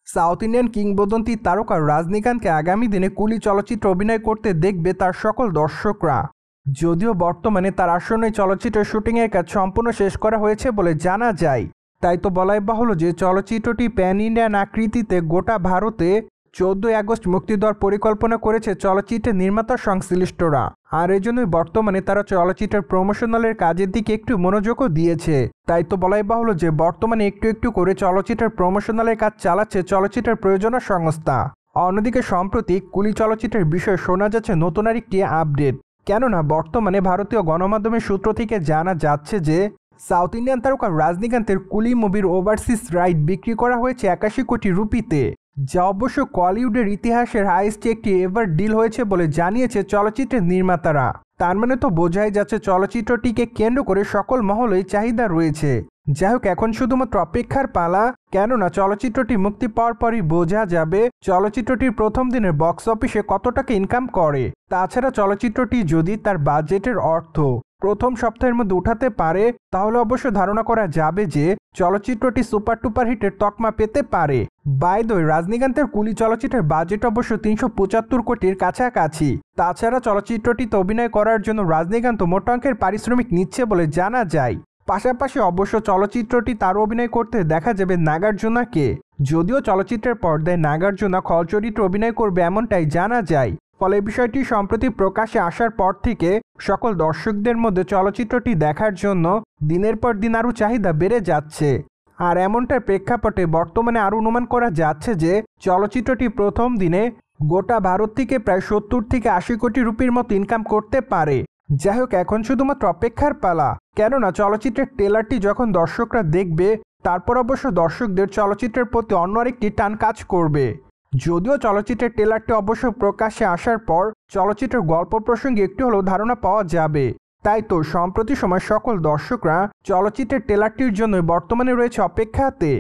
South Indian কিংবদন্তি তারকা রজনীকান্তকে আগামী দিনে কুলি চলচ্চিত্রে অভিনয় করতে দেখবে তার সকল দর্শকরা। যদিও বর্তমানে তার আসন্ন চলচ্চিত্রের শুটিংয়ের কাজ সম্পূর্ণ শেষ করা হয়েছে বলে জানা যায়, তাই তো বলাই বাহুল্য যে চলচ্চিত্রটি প্যান ইন্ডিয়ান আকৃতিতে গোটা ভারতে 14 আগস্ট মুক্তি দেওয়ার পরিকল্পনা করেছে চলচ্চিত্রের নির্মাতা সংশ্লিষ্টরা। আর এজন্যই বর্তমানে তারা চলচ্চিত্রের প্রমোশনালের কাজের দিকে একটু মনোযোগও দিয়েছে। তাই তো বলাই বাহুল্য যে বর্তমানে একটু একটু করে চলচ্চিত্রের প্রমোশনালের কাজ চালাচ্ছে চলচ্চিত্রের প্রযোজনা সংস্থা। অন্যদিকে সম্প্রতি কুলি চলচ্চিত্রের বিষয়ে শোনা যাচ্ছে নতুন আরেকটি আপডেট। কেননা বর্তমানে ভারতীয় গণমাধ্যমের সূত্র থেকে জানা যাচ্ছে যে সাউথ ইন্ডিয়ান তারকা রজনীকান্তের কুলি মুভির ওভারসিজ রাইট বিক্রি করা হয়েছে 81 কোটি রুপিতে, যা অবশ্য কলিউডের ইতিহাসের হাইয়েস্ট একটি এভার ডিল হয়েছে বলে জানিয়েছে চলচ্চিত্রের নির্মাতারা। তার মানে তো বোঝাই যাচ্ছে চলচ্চিত্রটিকে কেন্দ্র করে সকল মহলেই চাহিদা রয়েছে। যাই হোক, এখন শুধুমাত্র অপেক্ষার পালা, কেননা চলচ্চিত্রটি মুক্তি পাওয়ার পরই বোঝা যাবে চলচ্চিত্রটির প্রথম দিনের বক্স অফিসে কত টাকা ইনকাম করে। তাছাড়া চলচ্চিত্রটি যদি তার বাজেটের অর্থ প্রথম সপ্তাহের মধ্যে উঠাতে পারে, তাহলে অবশ্য ধারণা করা যাবে যে চলচ্চিত্রটি সুপার টুপার হিটের তকমা পেতে পারে। বাই দ্য ওয়ে, রজনীকান্তের কুলি চলচ্চিত্রের বাজেট অবশ্য 375 কোটির কাছাকাছি। তাছাড়া চলচ্চিত্রটিতে অভিনয় করার জন্য রজনীকান্ত মোটা অঙ্কের পারিশ্রমিক নিচ্ছে বলে জানা যায়। পাশাপাশি অবশ্য চলচ্চিত্রটি তার অভিনয় করতে দেখা যাবে নাগার্জুনাকে। যদিও চলচ্চিত্রের পর্দায় নাগার্জুনা খল চরিত্রে অভিনয় করবে এমনটাই জানা যায়। ফলে বিষয়টি সম্প্রতি প্রকাশ্যে আসার পর থেকে সকল দর্শকদের মধ্যে চলচ্চিত্রটি দেখার জন্য দিনের পর দিন আরও চাহিদা বেড়ে যাচ্ছে। আর এমনটার প্রেক্ষাপটে বর্তমানে আরও অনুমান করা যাচ্ছে যে চলচ্চিত্রটি প্রথম দিনে গোটা ভারত থেকে প্রায় 70 থেকে 80 কোটি রুপির মতো ইনকাম করতে পারে। যাই হোক, এখন শুধুমাত্র অপেক্ষার পালা, কেননা চলচ্চিত্রের ট্রেলারটি যখন দর্শকরা দেখবে তারপর অবশ্য দর্শকদের চলচ্চিত্রের প্রতি অন্য আরেকটি টান কাজ করবে। যদিও চলচ্চিত্রের ট্রেলারটি অবশ্য প্রকাশ্যে আসার পর চলচ্চিত্রের গল্প প্রসঙ্গে একটু হলেও ধারণা পাওয়া যাবে। তাই তো সম্প্রতি সময় সকল দর্শকরা চলচ্চিত্রের ট্রেলারটির জন্য বর্তমানে রয়েছে অপেক্ষাতে।